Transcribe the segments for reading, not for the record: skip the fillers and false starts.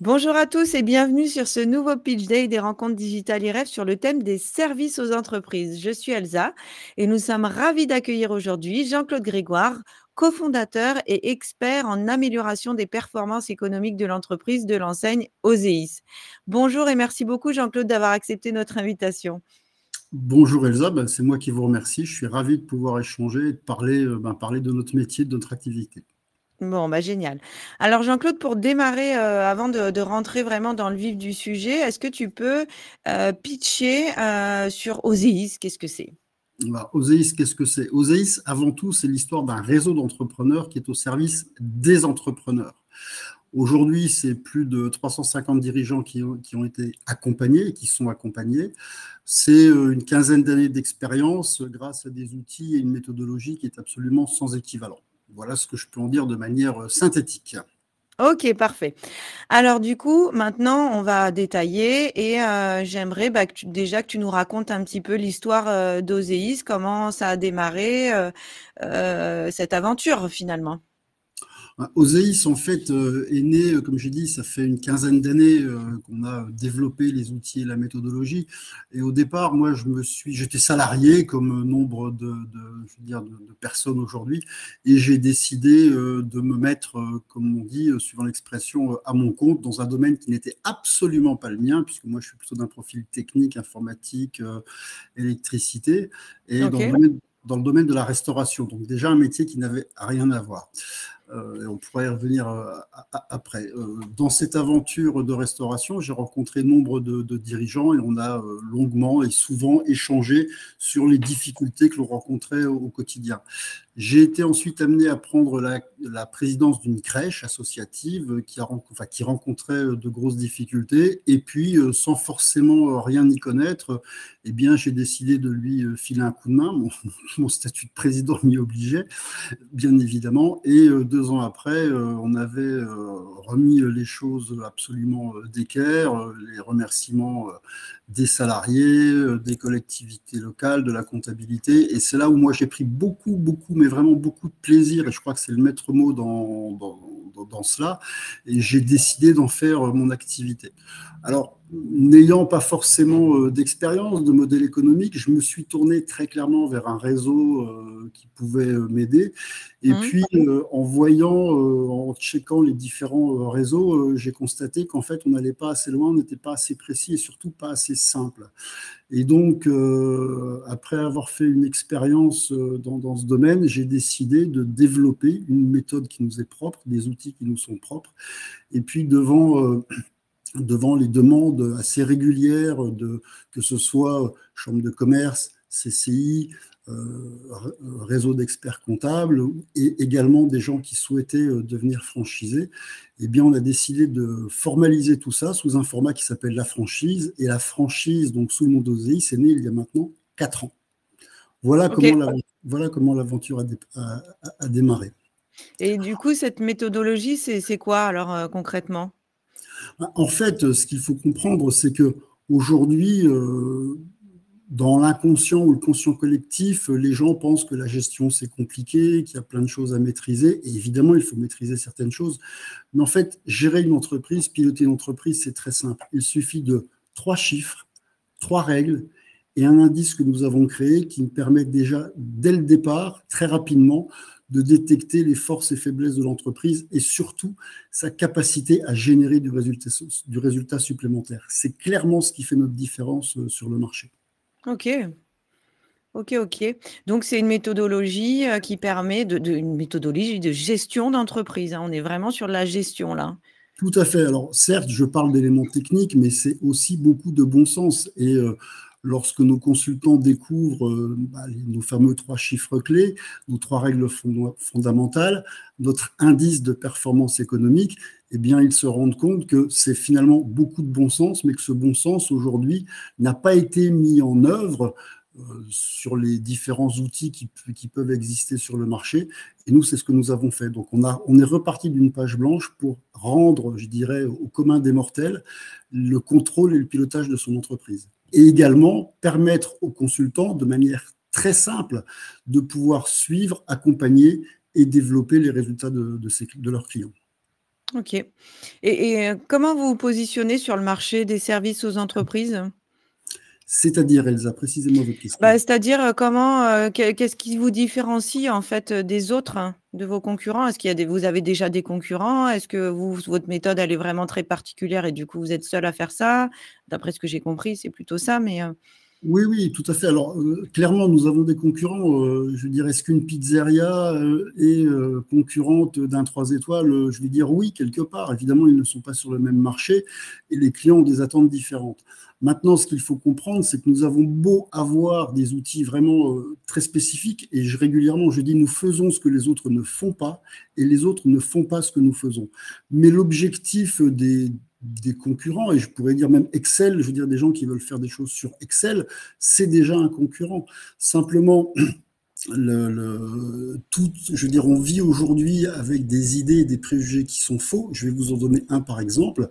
Bonjour à tous et bienvenue sur ce nouveau Pitch Day des rencontres digitales IREF sur le thème des services aux entreprises. Je suis Elsa et nous sommes ravis d'accueillir aujourd'hui Jean-Claude Grégoire, cofondateur et expert en amélioration des performances économiques de l'entreprise de l'enseigne Oséis. Bonjour et merci beaucoup Jean-Claude d'avoir accepté notre invitation. Bonjour Elsa, c'est moi qui vous remercie. Je suis ravi de pouvoir échanger et de parler de notre métier, de notre activité. Bon, bah génial. Alors Jean-Claude, pour démarrer, avant de rentrer vraiment dans le vif du sujet, est-ce que tu peux pitcher sur Oséis? Qu'est-ce que c'est? Alors, Oséis, qu'est-ce que c'est? Oséis, avant tout, c'est l'histoire d'un réseau d'entrepreneurs qui est au service des entrepreneurs. Aujourd'hui, c'est plus de 350 dirigeants qui ont été accompagnés et qui sont accompagnés. C'est une quinzaine d'années d'expérience grâce à des outils et une méthodologie qui est absolument sans équivalent. Voilà ce que je peux en dire de manière synthétique. OK, parfait. Alors du coup, maintenant, on va détailler et j'aimerais que tu nous racontes un petit peu l'histoire d'Oséis, comment ça a démarré cette aventure finalement. Oséis, en fait, est né, comme j'ai dit, ça fait une quinzaine d'années qu'on a développé les outils et la méthodologie. Et au départ, moi, j'étais salarié comme nombre de personnes aujourd'hui, et j'ai décidé de me mettre, comme on dit, suivant l'expression, à mon compte dans un domaine qui n'était absolument pas le mien, puisque moi, je suis plutôt d'un profil technique, informatique, électricité, et OK. dans le domaine de la restauration. Donc déjà un métier qui n'avait rien à voir. Et on pourrait y revenir après. Dans cette aventure de restauration, j'ai rencontré nombre de dirigeants et on a longuement et souvent échangé sur les difficultés que l'on rencontrait au quotidien. J'ai été ensuite amené à prendre la présidence d'une crèche associative qui rencontrait de grosses difficultés. Et puis, sans forcément rien y connaître, eh bien, j'ai décidé de lui filer un coup de main. Mon statut de président m'y obligeait, bien évidemment. Et 2 ans après, on avait remis les choses absolument d'équerre, les remerciements des salariés, des collectivités locales, de la comptabilité. Et c'est là où moi j'ai pris beaucoup, mais vraiment beaucoup de plaisir. Et je crois que c'est le maître mot dans cela. Et j'ai décidé d'en faire mon activité. Alors, n'ayant pas forcément d'expérience de modèle économique, je me suis tourné très clairement vers un réseau qui pouvait m'aider. Et puis, en checkant les différents réseaux, j'ai constaté qu'en fait, on n'allait pas assez loin, on n'était pas assez précis et surtout pas assez simple. Et donc, après avoir fait une expérience dans ce domaine, j'ai décidé de développer une méthode qui nous est propre, des outils qui nous sont propres. Et puis, devant les demandes assez régulières que ce soit chambre de commerce, CCI, réseau d'experts comptables et également des gens qui souhaitaient devenir franchisés, eh bien, on a décidé de formaliser tout ça sous un format qui s'appelle la franchise. Et la franchise, donc sous le nom d'Oséis, c'est né il y a maintenant 4 ans. Voilà OK. comment l'aventure a démarré. Et du coup, cette méthodologie, c'est quoi alors concrètement? En fait, ce qu'il faut comprendre, c'est que aujourd'hui, dans l'inconscient ou le conscient collectif, les gens pensent que la gestion, c'est compliqué, qu'il y a plein de choses à maîtriser. Et évidemment, il faut maîtriser certaines choses. Mais en fait, gérer une entreprise, piloter une entreprise, c'est très simple. Il suffit de 3 chiffres, 3 règles et un indice que nous avons créé qui nous permet déjà, dès le départ, très rapidement, de détecter les forces et faiblesses de l'entreprise et surtout sa capacité à générer du résultat supplémentaire. C'est clairement ce qui fait notre différence sur le marché. OK. OK. Donc c'est une méthodologie qui permet une méthodologie de gestion d'entreprise, hein. On est vraiment sur de la gestion là. Tout à fait. Alors, certes, je parle d'éléments techniques, mais c'est aussi beaucoup de bon sens. Et lorsque nos consultants découvrent nos fameux 3 chiffres clés, nos 3 règles fondamentales, notre indice de performance économique, eh bien, ils se rendent compte que c'est finalement beaucoup de bon sens, mais que ce bon sens, aujourd'hui, n'a pas été mis en œuvre sur les différents outils qui peuvent exister sur le marché. Et nous, c'est ce que nous avons fait. Donc, on est reparti d'une page blanche pour rendre, je dirais, au commun des mortels le contrôle et le pilotage de son entreprise. Et également permettre aux consultants, de manière très simple, de pouvoir suivre, accompagner et développer les résultats de leurs clients. OK. Comment vous vous positionnez sur le marché des services aux entreprises? C'est-à-dire, Elsa, précisément votre question. Bah, c'est-à-dire, comment, qu'est-ce qui vous différencie, en fait, des autres, hein, de vos concurrents? Est-ce qu'il y a des vous avez déjà des concurrents? Est-ce que votre méthode, elle est vraiment très particulière et du coup, vous êtes seul à faire ça? D'après ce que j'ai compris, c'est plutôt ça, mais Oui, oui, tout à fait. Alors, clairement, nous avons des concurrents. Je veux dire, est-ce qu'une pizzeria est concurrente d'un 3 étoiles? Je vais dire oui, quelque part. Évidemment, ils ne sont pas sur le même marché et les clients ont des attentes différentes. Maintenant, ce qu'il faut comprendre, c'est que nous avons beau avoir des outils vraiment très spécifiques et régulièrement, je dis, nous faisons ce que les autres ne font pas et les autres ne font pas ce que nous faisons. Mais l'objectif des concurrents, et je pourrais dire même Excel, je veux dire des gens qui veulent faire des choses sur Excel, c'est déjà un concurrent. Simplement, je veux dire, on vit aujourd'hui avec des idées et des préjugés qui sont faux. Je vais vous en donner un par exemple.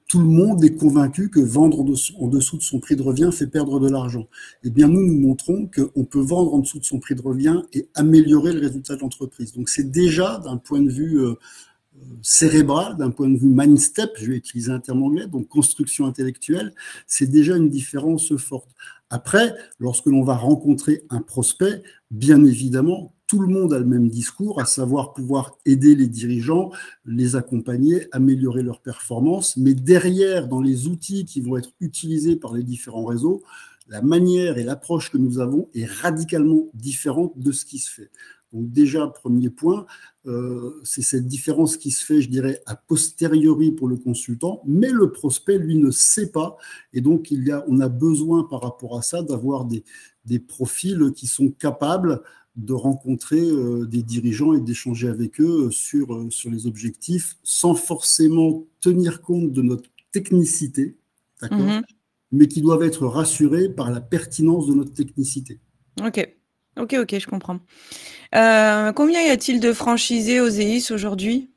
Tout le monde est convaincu que vendre en dessous de son prix de revient fait perdre de l'argent. Eh bien, nous montrons qu'on peut vendre en dessous de son prix de revient et améliorer le résultat de l'entreprise. Donc, c'est déjà d'un point de vue cérébral, d'un point de vue mind step, je vais utiliser un terme anglais, donc construction intellectuelle, c'est déjà une différence forte. Après, lorsque l'on va rencontrer un prospect, bien évidemment, tout le monde a le même discours, à savoir pouvoir aider les dirigeants, les accompagner, améliorer leurs performances, mais derrière, dans les outils qui vont être utilisés par les différents réseaux, la manière et l'approche que nous avons est radicalement différente de ce qui se fait. Donc déjà, premier point, c'est cette différence qui se fait, je dirais, a posteriori pour le consultant, mais le prospect, lui, ne sait pas. Et donc, on a besoin par rapport à ça d'avoir des profils qui sont capables de rencontrer des dirigeants et d'échanger avec eux sur les objectifs sans forcément tenir compte de notre technicité, d'accord, mmh. mais qui doivent être rassurés par la pertinence de notre technicité. OK. OK, OK, je comprends. Combien y a-t-il de franchisés Oséis aujourd'hui?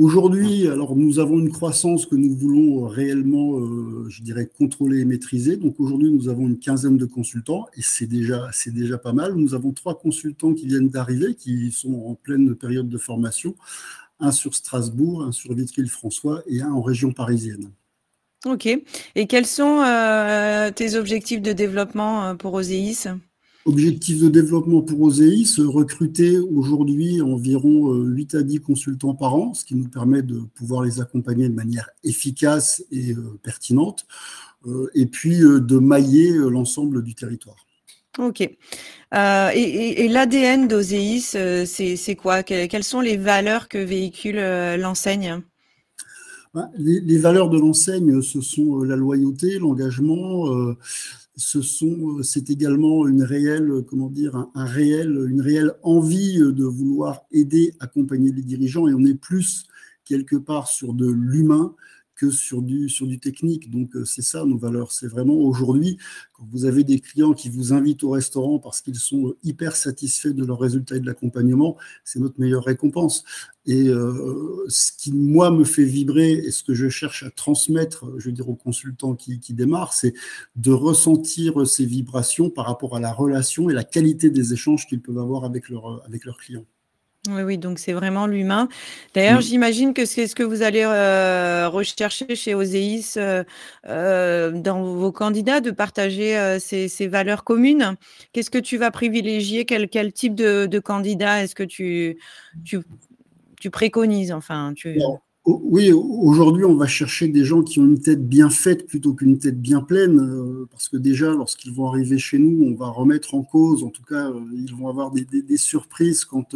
Aujourd'hui, alors nous avons une croissance que nous voulons réellement, je dirais, contrôler et maîtriser. Donc aujourd'hui, nous avons une quinzaine de consultants et c'est déjà pas mal. Nous avons 3 consultants qui viennent d'arriver, qui sont en pleine période de formation, un sur Strasbourg, un sur Vitry-le-François et un en région parisienne. OK, et quels sont, tes objectifs de développement, pour Oséis? Objectif de développement pour Oséis, recruter aujourd'hui environ 8 à 10 consultants par an, ce qui nous permet de pouvoir les accompagner de manière efficace et pertinente, et puis de mailler l'ensemble du territoire. OK, et l'ADN d'Oséis, c'est quoi? Quelles sont les valeurs que véhicule, l'enseigne? Les valeurs de l'enseigne, ce sont la loyauté, l'engagement, c'est également une réelle, comment dire, une réelle envie de vouloir aider, accompagner les dirigeants, et on est plus quelque part sur de l'humain que sur du technique. Donc, c'est ça nos valeurs. C'est vraiment aujourd'hui, quand vous avez des clients qui vous invitent au restaurant parce qu'ils sont hyper satisfaits de leurs résultats et de l'accompagnement, c'est notre meilleure récompense. Et ce qui, moi, me fait vibrer et ce que je cherche à transmettre, je veux dire, aux consultants qui démarrent, c'est de ressentir ces vibrations par rapport à la relation et la qualité des échanges qu'ils peuvent avoir avec leurs clients. Oui, oui, donc c'est vraiment l'humain. D'ailleurs, Mm. j'imagine que c'est ce que vous allez, rechercher chez Oséis, dans vos candidats, de partager, ces valeurs communes. Qu'est-ce que tu vas privilégier? Quel type de candidat est-ce que tu tu préconises? Enfin, Alors, oui, aujourd'hui, on va chercher des gens qui ont une tête bien faite plutôt qu'une tête bien pleine, parce que déjà, lorsqu'ils vont arriver chez nous, on va remettre en cause, en tout cas, ils vont avoir des surprises quant,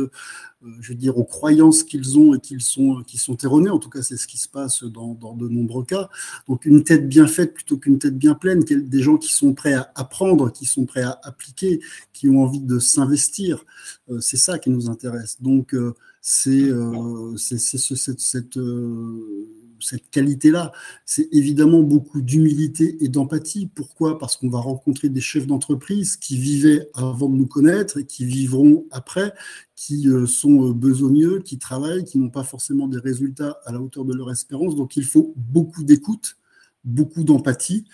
je veux dire, aux croyances qu'ils ont et qui sont erronées. En tout cas, c'est ce qui se passe dans de nombreux cas. Donc, une tête bien faite plutôt qu'une tête bien pleine, des gens qui sont prêts à apprendre, qui sont prêts à appliquer, qui ont envie de s'investir. C'est ça qui nous intéresse. Donc, cette qualité-là. C'est évidemment beaucoup d'humilité et d'empathie. Pourquoi? Parce qu'on va rencontrer des chefs d'entreprise qui vivaient avant de nous connaître et qui vivront après, qui sont besogneux, qui travaillent, qui n'ont pas forcément des résultats à la hauteur de leur espérance. Donc il faut beaucoup d'écoute, beaucoup d'empathie,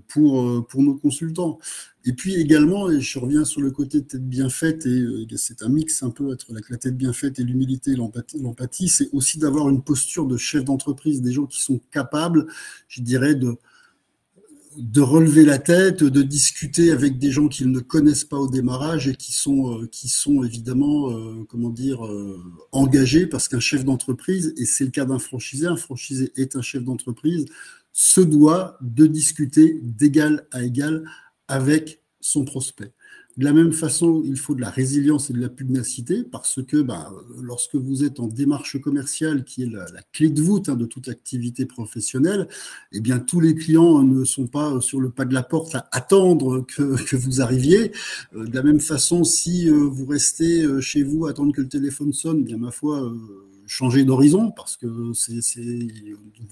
pour nos consultants. Et puis également, et je reviens sur le côté tête bien faite, et c'est un mix un peu entre la tête bien faite et l'humilité et l'empathie, c'est aussi d'avoir une posture de chef d'entreprise, des gens qui sont capables, je dirais, de relever la tête, de discuter avec des gens qu'ils ne connaissent pas au démarrage et qui sont évidemment, comment dire, engagés, parce qu'un chef d'entreprise, et c'est le cas d'un franchisé, un franchisé est un chef d'entreprise, se doit de discuter d'égal à égal avec son prospect. De la même façon, il faut de la résilience et de la pugnacité parce que lorsque vous êtes en démarche commerciale, qui est la clé de voûte de toute activité professionnelle, eh bien, tous les clients ne sont pas sur le pas de la porte à attendre que vous arriviez. De la même façon, si vous restez chez vous à attendre que le téléphone sonne, bien ma foi, changer d'horizon parce que vous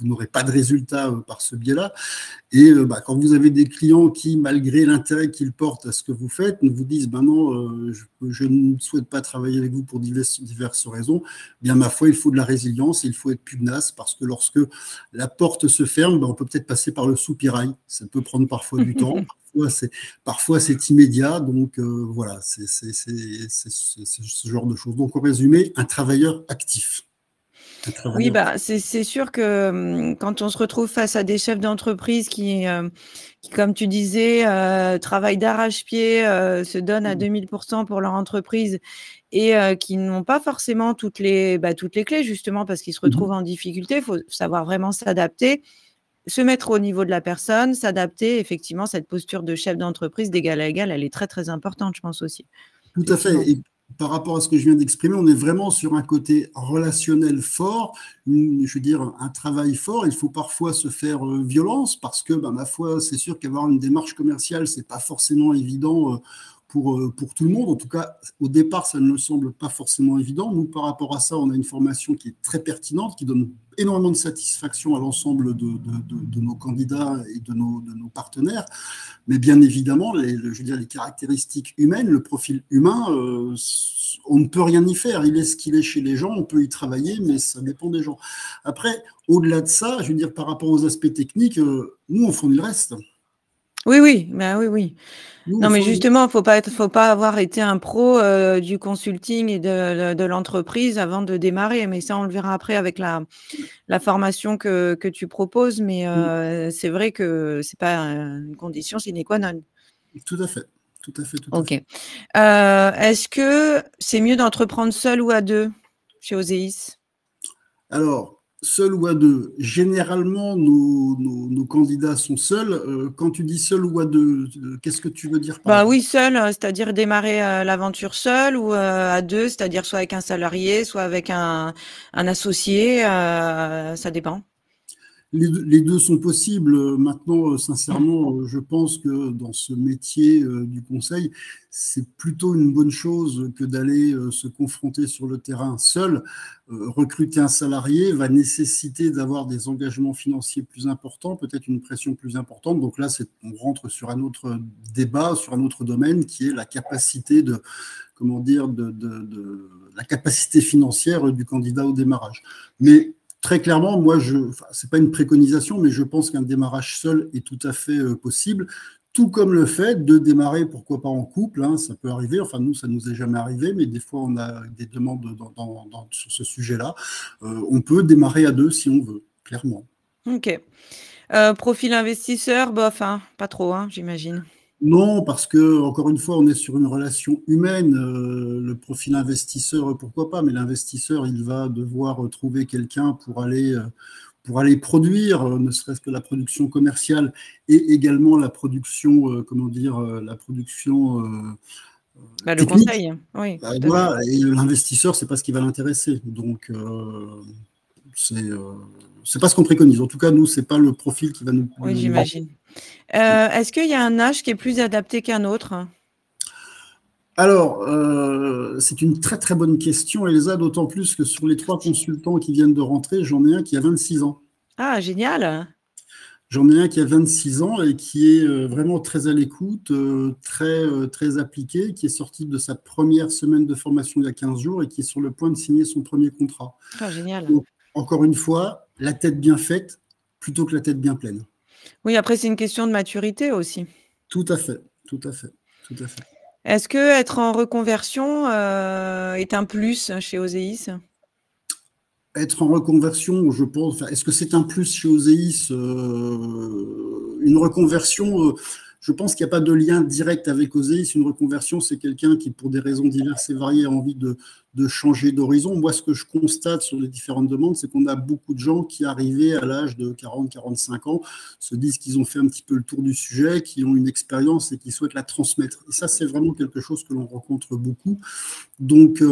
n'aurez pas de résultat par ce biais-là. Et quand vous avez des clients qui, malgré l'intérêt qu'ils portent à ce que vous faites, vous disent non, je ne souhaite pas travailler avec vous pour diverses raisons, bien ma foi, il faut de la résilience, il faut être pugnace parce que lorsque la porte se ferme, on peut peut-être passer par le soupirail. Ça peut prendre parfois du temps. Parfois, c'est immédiat. Donc, voilà, c'est ce genre de choses. Donc, en résumé, un travailleur actif. Oui, c'est sûr que quand on se retrouve face à des chefs d'entreprise qui, comme tu disais, travaillent d'arrache-pied, se donnent à 2000% pour leur entreprise et qui n'ont pas forcément toutes les clés justement parce qu'ils se retrouvent en difficulté. Il faut savoir vraiment s'adapter, se mettre au niveau de la personne, s'adapter. Effectivement, cette posture de chef d'entreprise d'égal à égal, elle est très, très importante, je pense aussi. Tout à fait. Et par rapport à ce que je viens d'exprimer, on est vraiment sur un côté relationnel fort, je veux dire un travail fort. Il faut parfois se faire violence parce que, ma foi, c'est sûr qu'avoir une démarche commerciale, c'est pas forcément évident pour tout le monde. En tout cas, au départ, ça ne me semble pas forcément évident. Nous, par rapport à ça, on a une formation qui est très pertinente, qui donne énormément de satisfaction à l'ensemble de nos candidats et de nos partenaires. Mais bien évidemment, je veux dire, les caractéristiques humaines, le profil humain, on ne peut rien y faire. Il est ce qu'il est chez les gens, on peut y travailler, mais ça dépend des gens. Après, au-delà de ça, je veux dire, par rapport aux aspects techniques, nous, on fournit le reste. Oui, oui, oui. Non, mais justement, faut pas avoir été un pro du consulting et de l'entreprise avant de démarrer. Mais ça, on le verra après avec la formation que tu proposes. Mais c'est vrai que c'est pas une condition sine qua non. Tout à fait. Ok. Est-ce que c'est mieux d'entreprendre seul ou à deux chez Oséis? Alors, seul ou à deux, généralement, nos candidats sont seuls. Quand tu dis seul ou à deux, qu'est-ce que tu veux dire par là? Oui, seul, c'est-à-dire démarrer l'aventure seul ou à deux, c'est-à-dire soit avec un salarié, soit avec un associé, ça dépend. Les deux sont possibles. Maintenant, sincèrement, je pense que dans ce métier du conseil, c'est plutôt une bonne chose que d'aller se confronter sur le terrain seul. Recruter un salarié va nécessiter d'avoir des engagements financiers plus importants, peut-être une pression plus importante. Donc là, on rentre sur un autre débat, sur un autre domaine qui est la capacité la capacité financière du candidat au démarrage. Mais très clairement, moi, c'est pas une préconisation, mais je pense qu'un démarrage seul est tout à fait possible, tout comme le fait de démarrer, pourquoi pas en couple, ça peut arriver. Enfin, nous, ça nous est jamais arrivé, mais des fois, on a des demandes sur ce sujet-là. On peut démarrer à deux si on veut, clairement. Ok. Profil investisseur, bof, pas trop, j'imagine. Non, parce que, encore une fois, on est sur une relation humaine. Le profil investisseur, pourquoi pas, mais l'investisseur, il va devoir trouver quelqu'un pour aller produire, ne serait-ce que la production commerciale et également la production, la production Le technique. conseil, oui. Voilà, et l'investisseur, c'est pas ce qui va l'intéresser. Donc, c'est pas ce qu'on préconise. En tout cas, nous, c'est pas le profil qui va nous. Oui, j'imagine. Est-ce qu'il y a un âge qui est plus adapté qu'un autre? Alors, c'est une très très bonne question, Elsa, d'autant plus que sur les 3 consultants qui viennent de rentrer, j'en ai un qui a 26 ans. Ah, génial! J'en ai un qui a 26 ans et qui est vraiment très à l'écoute, très appliqué, qui est sorti de sa première semaine de formation il y a 15 jours et qui est sur le point de signer son premier contrat. Ah, génial. Donc, encore une fois, la tête bien faite plutôt que la tête bien pleine. Oui, après, c'est une question de maturité aussi. Tout à fait, tout à fait, tout à fait. Est-ce que être en reconversion, est un plus chez Oséis? Être en reconversion, je pense, enfin, est-ce que c'est un plus chez Oséis? Une reconversion, je pense qu'il n'y a pas de lien direct avec Oséis. Une reconversion, c'est quelqu'un qui, pour des raisons diverses et variées, a envie de changer d'horizon. Moi, ce que je constate sur les différentes demandes, c'est qu'on a beaucoup de gens qui, arrivés à l'âge de 40-45 ans, se disent qu'ils ont fait un petit peu le tour du sujet, qui ont une expérience et qui souhaitent la transmettre. Et ça, c'est vraiment quelque chose que l'on rencontre beaucoup. Donc,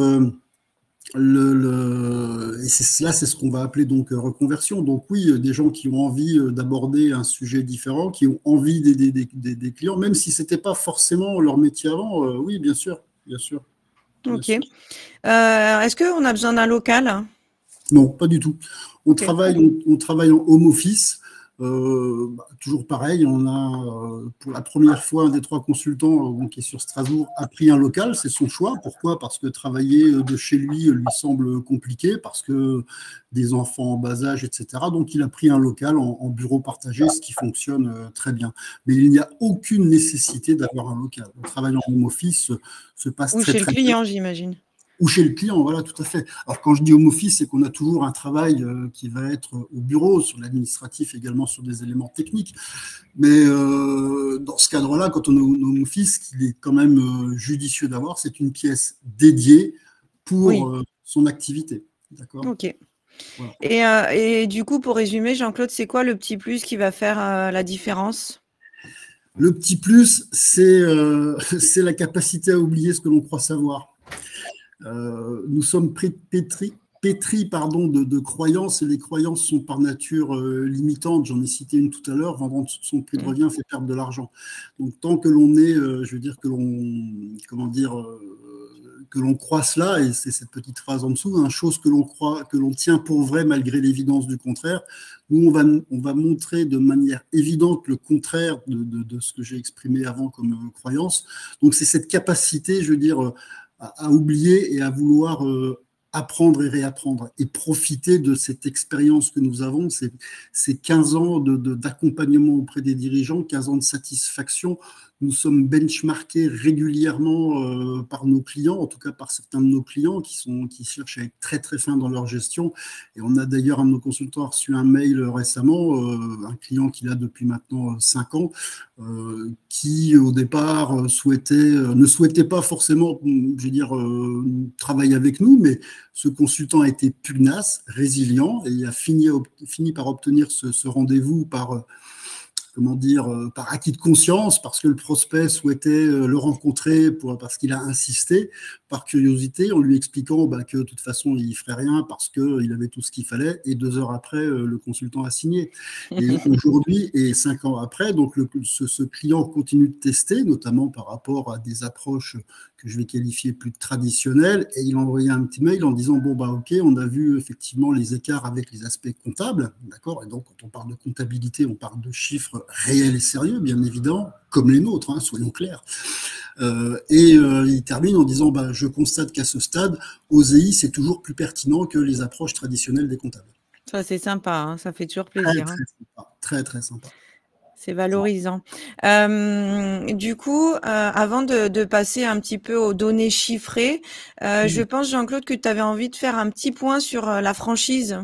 et là, c'est ce qu'on va appeler donc reconversion. Donc oui, des gens qui ont envie d'aborder un sujet différent, qui ont envie d'aider des clients, même si c'était pas forcément leur métier avant. Oui, bien sûr, bien sûr, bien OK. sûr. Est-ce qu'on a besoin d'un local? Non, pas du tout. OK. On travaille en home office. Toujours pareil, on a pour la première fois un des trois consultants qui est sur Strasbourg a pris un local, c'est son choix. Pourquoi? Parce que travailler de chez lui semble compliqué, parce que des enfants en bas âge, etc. Donc il a pris un local en bureau partagé, ce qui fonctionne très bien. Mais il n'y a aucune nécessité d'avoir un local. Le travail en home office se passe Ou très chez le très bien. client, j'imagine. Ou chez le client, voilà, tout à fait. Alors, quand je dis home office, c'est qu'on a toujours un travail qui va être au bureau, sur l'administratif, également sur des éléments techniques. Mais dans ce cadre-là, quand on a un home office, qu'il est quand même judicieux d'avoir, c'est une pièce dédiée pour Oui, son activité. D'accord? OK. Voilà. Et du coup, pour résumer, Jean-Claude, c'est quoi le petit plus qui va faire, la différence? Le petit plus, c'est la capacité à oublier ce que l'on croit savoir. Nous sommes pétris pardon, de croyances, et les croyances sont par nature limitantes. J'en ai cité une tout à l'heure, vendre son prix de Mmh. revient fait perdre de l'argent. Donc tant que l'on est, je veux dire, comment dire, que l'on croit cela, et c'est cette petite phrase en dessous, hein, chose que l'on croit, que l'on tient pour vrai malgré l'évidence du contraire, nous on va montrer de manière évidente le contraire de ce que j'ai exprimé avant comme croyance. Donc c'est cette capacité, je veux dire, à oublier et à vouloir apprendre et réapprendre et profiter de cette expérience que nous avons, ces 15 ans d'accompagnement auprès des dirigeants, 15 ans de satisfaction. Nous sommes benchmarkés régulièrement par nos clients, en tout cas par certains de nos clients qui cherchent à être très très fins dans leur gestion. Et on a d'ailleurs un de nos consultants a reçu un mail récemment, un client qu'il a depuis maintenant 5 ans, qui au départ ne souhaitait pas forcément, je veux dire, travailler avec nous, mais ce consultant a été pugnace, résilient, et il a fini par obtenir ce rendez-vous par comment dire, par acquis de conscience, parce que le prospect souhaitait le rencontrer parce qu'il a insisté, par curiosité, en lui expliquant que de toute façon, il ne ferait rien parce qu'il avait tout ce qu'il fallait. Et 2 heures après, le consultant a signé. Et aujourd'hui, et 5 ans après, donc ce client continue de tester, notamment par rapport à des approches que je vais qualifier plus traditionnelles. Et il a envoyé un petit mail en disant, bon, ok, on a vu effectivement les écarts avec les aspects comptables, d'accord? Et donc, quand on parle de comptabilité, on parle de chiffres réels et sérieux, bien évidemment, comme les nôtres, hein, soyons clairs. Il termine en disant, je constate qu'à ce stade, OSEI, c'est toujours plus pertinent que les approches traditionnelles des comptables. Ça, c'est sympa, hein, ça fait toujours Très, plaisir, hein. très sympa. Très, très sympa. C'est valorisant. Du coup, avant de passer un petit peu aux données chiffrées, je pense, Jean-Claude, que tu avais envie de faire un petit point sur, la franchise.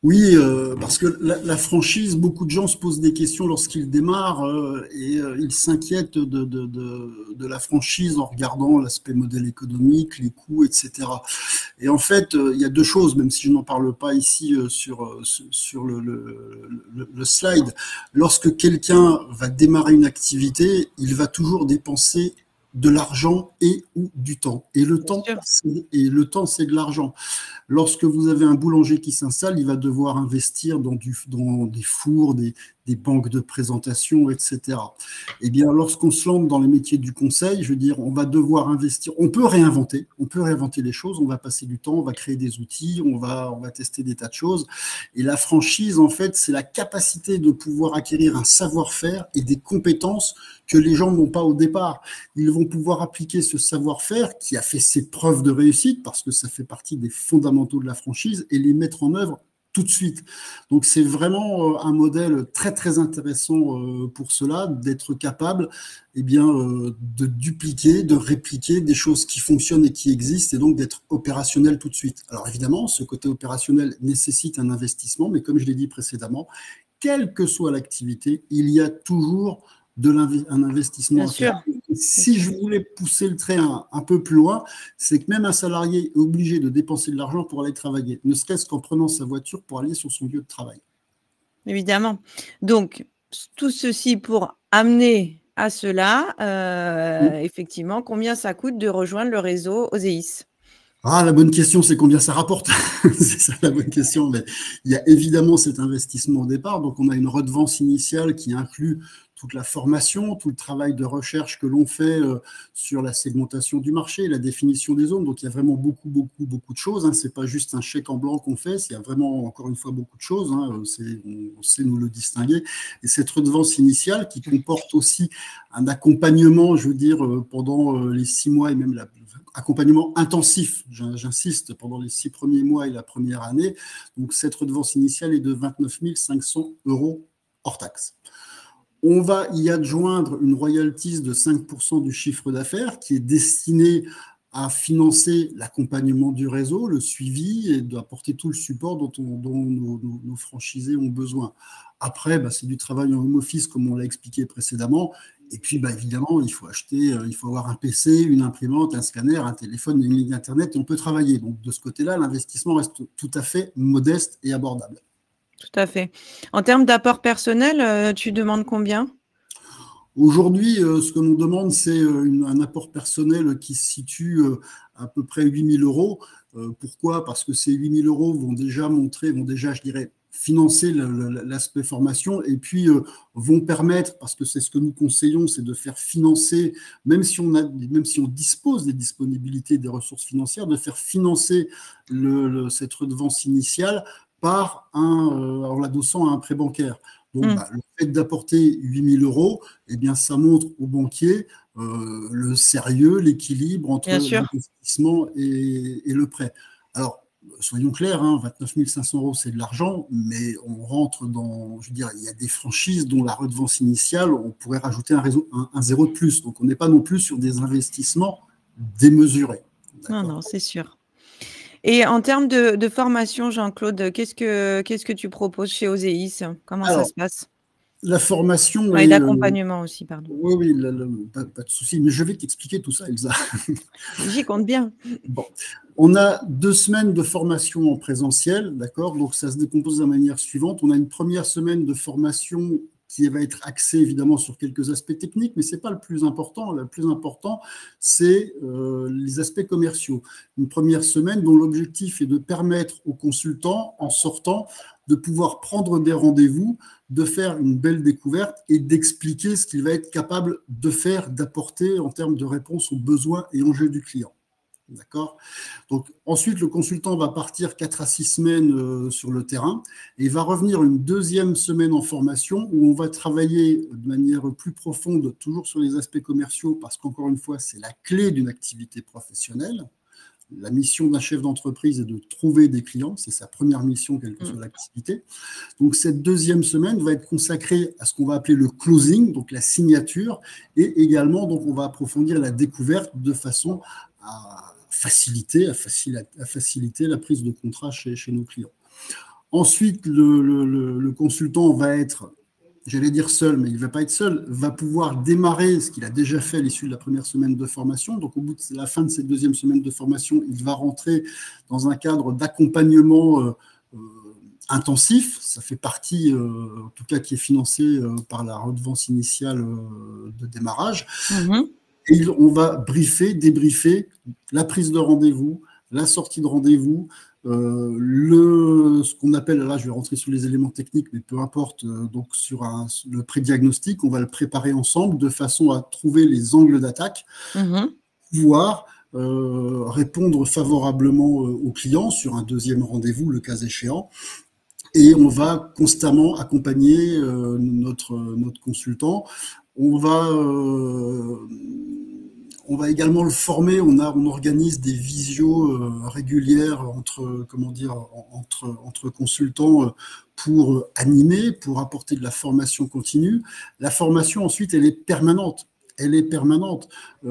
Oui, parce que la franchise, beaucoup de gens se posent des questions lorsqu'ils démarrent ils s'inquiètent de la franchise en regardant l'aspect modèle économique, les coûts, etc. Et en fait, il y a deux choses, même si je n'en parle pas ici sur le slide. Lorsque quelqu'un va démarrer une activité, il va toujours dépenser de l'argent et ou du temps. Et Bien sûr. le temps, c'est de l'argent. Lorsque vous avez un boulanger qui s'installe, il va devoir investir dans des fours, des banques de présentation, etc. Eh bien, lorsqu'on se lance dans les métiers du conseil, je veux dire, on va devoir investir. On peut réinventer les choses. On va passer du temps, on va créer des outils, on va tester des tas de choses. Et la franchise, en fait, c'est la capacité de pouvoir acquérir un savoir-faire et des compétences que les gens n'ont pas au départ. Ils vont pouvoir appliquer ce savoir-faire qui a fait ses preuves de réussite, parce que ça fait partie des fondamentaux de la franchise, et les mettre en œuvre tout de suite. Donc, c'est vraiment un modèle très, très intéressant pour cela, d'être capable de dupliquer, de répliquer des choses qui fonctionnent et qui existent, et donc d'être opérationnel tout de suite. Alors, évidemment, ce côté opérationnel nécessite un investissement, mais comme je l'ai dit précédemment, quelle que soit l'activité, il y a toujours un investissement Bien à faire. sûr. Si je voulais pousser le trait un peu plus loin, c'est que même un salarié est obligé de dépenser de l'argent pour aller travailler, ne serait-ce qu'en prenant sa voiture pour aller sur son lieu de travail. Évidemment. Donc, tout ceci pour amener à cela, effectivement, combien ça coûte de rejoindre le réseau OSEIS? Ah, la bonne question, c'est combien ça rapporte. C'est ça la bonne question. Mais il y a évidemment cet investissement au départ. Donc, on a une redevance initiale qui inclut toute la formation, tout le travail de recherche que l'on fait sur la segmentation du marché, la définition des zones. Donc, il y a vraiment beaucoup, beaucoup, beaucoup de choses. Ce n'est pas juste un chèque en blanc qu'on fait. Il y a vraiment, encore une fois, beaucoup de choses. On sait nous le distinguer. Et cette redevance initiale qui comporte aussi un accompagnement, je veux dire, pendant les 6 mois et même accompagnement intensif, j'insiste, pendant les 6 premiers mois et la première année. Donc, cette redevance initiale est de 29 500 € hors taxe. On va y adjoindre une royalties de 5% du chiffre d'affaires qui est destinée à financer l'accompagnement du réseau, le suivi et d'apporter tout le support dont nos franchisés ont besoin. Après, c'est du travail en home office, comme on l'a expliqué précédemment. Et puis, évidemment, il faut avoir un PC, une imprimante, un scanner, un téléphone, une ligne Internet, et on peut travailler. Donc, de ce côté-là, l'investissement reste tout à fait modeste et abordable. Tout à fait. En termes d'apport personnel, tu demandes combien? Aujourd'hui, ce que l'on demande, c'est un apport personnel qui se situe à peu près 8 000 €. Pourquoi? Parce que ces 8 000 € vont déjà, je dirais, financer l'aspect formation et puis vont permettre, parce que c'est ce que nous conseillons, c'est de faire financer, même si on dispose des disponibilités, des ressources financières, de faire financer cette redevance initiale en l'adossant à un prêt bancaire. Donc, le fait d'apporter 8 000 €, ça montre aux banquiers le sérieux, l'équilibre entre l'investissement et le prêt. Alors, soyons clairs, 29 500 €, c'est de l'argent, mais on rentre il y a des franchises dont la redevance initiale, on pourrait rajouter un zéro de plus. Donc, on n'est pas non plus sur des investissements démesurés. Non, c'est sûr. Et en termes de formation, Jean-Claude, qu'est-ce que tu proposes chez OSEIS? Comment ça se passe? La formation et d'accompagnement aussi, pardon. Oui, pas de souci, mais je vais t'expliquer tout ça, Elsa. J'y compte bien. Bon, on a 2 semaines de formation en présentiel, d'accord? Donc, ça se décompose de la manière suivante. On a une première semaine de formation qui va être axée évidemment sur quelques aspects techniques, mais ce n'est pas le plus important. Le plus important, c'est les aspects commerciaux. Une première semaine dont l'objectif est de permettre aux consultants, en sortant, de pouvoir prendre des rendez-vous, de faire une belle découverte et d'expliquer ce qu'il va être capable de faire, d'apporter en termes de réponse aux besoins et enjeux du client. D'accord? Donc, ensuite, le consultant va partir 4 à 6 semaines sur le terrain et va revenir une deuxième semaine en formation où on va travailler de manière plus profonde, toujours sur les aspects commerciaux, parce qu'encore une fois, c'est la clé d'une activité professionnelle. La mission d'un chef d'entreprise est de trouver des clients, c'est sa première mission, quelle que soit l'activité. Donc, cette deuxième semaine va être consacrée à ce qu'on va appeler le closing, donc la signature, et également, donc, on va approfondir la découverte de façon à faciliter la prise de contrat chez nos clients. Ensuite, le consultant va être, j'allais dire seul, mais il ne va pas être seul, va pouvoir démarrer ce qu'il a déjà fait à l'issue de la première semaine de formation. Donc, au bout de la fin de cette deuxième semaine de formation, il va rentrer dans un cadre d'accompagnement intensif. Ça fait partie, en tout cas, qui est financé par la redevance initiale de démarrage. Et on va débriefer la prise de rendez-vous, la sortie de rendez-vous, ce qu'on appelle, là je vais rentrer sur les éléments techniques, mais peu importe, donc sur le pré-diagnostic, on va le préparer ensemble de façon à trouver les angles d'attaque, pouvoir répondre favorablement aux clients sur un deuxième rendez-vous, le cas échéant. Et on va constamment accompagner notre consultant. On On va également le former. On organise des visios régulières entre consultants pour animer, pour apporter de la formation continue. La formation, ensuite, elle est permanente. Elle est permanente.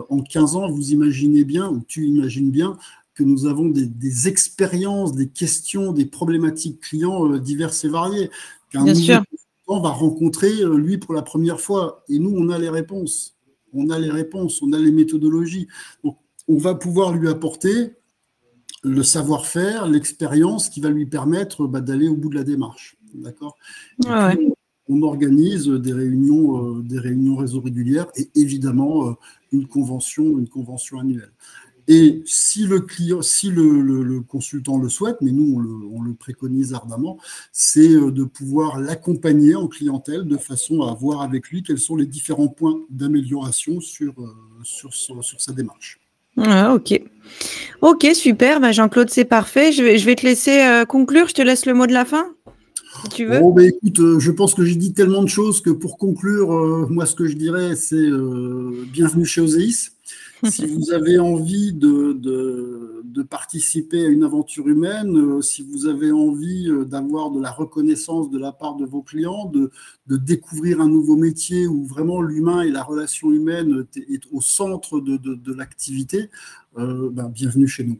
En 15 ans, vous imaginez bien, ou tu imagines bien, que nous avons des expériences, des questions, des problématiques clients diverses et variées. Qu'un Bien nouveau sûr. consultant va rencontrer, lui, pour la première fois. Et nous, on a les réponses. On a les réponses, on a les méthodologies. Donc, on va pouvoir lui apporter le savoir-faire, l'expérience qui va lui permettre d'aller au bout de la démarche. D'accord. Et Ouais, puis, ouais. on organise des réunions réseau régulières et évidemment une convention annuelle. Et si le client, si le consultant le souhaite, mais nous on le préconise ardemment, c'est de pouvoir l'accompagner en clientèle de façon à voir avec lui quels sont les différents points d'amélioration sur sa démarche. Ouais, OK. OK, super. Bah, Jean-Claude, c'est parfait. Je vais te laisser, conclure. Je te laisse le mot de la fin, si tu veux. Oh, ben écoute, je pense que j'ai dit tellement de choses que pour conclure, moi, ce que je dirais, c'est bienvenue chez Oséis. Si vous avez envie de participer à une aventure humaine, si vous avez envie d'avoir de la reconnaissance de la part de vos clients, de découvrir un nouveau métier où vraiment l'humain et la relation humaine est au centre de l'activité, bienvenue chez nous.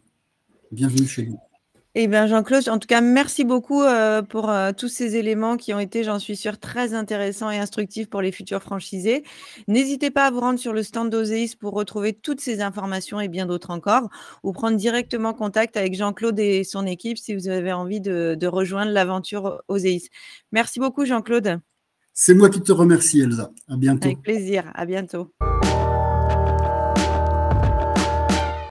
Bienvenue chez nous. Eh bien, Jean-Claude, en tout cas, merci beaucoup, pour, tous ces éléments qui ont été, j'en suis sûre, très intéressants et instructifs pour les futurs franchisés. N'hésitez pas à vous rendre sur le stand d'Oséis pour retrouver toutes ces informations et bien d'autres encore, ou prendre directement contact avec Jean-Claude et son équipe si vous avez envie de rejoindre l'aventure Oséis. Merci beaucoup, Jean-Claude. C'est moi qui te remercie, Elsa. À Avec bientôt. plaisir. À bientôt.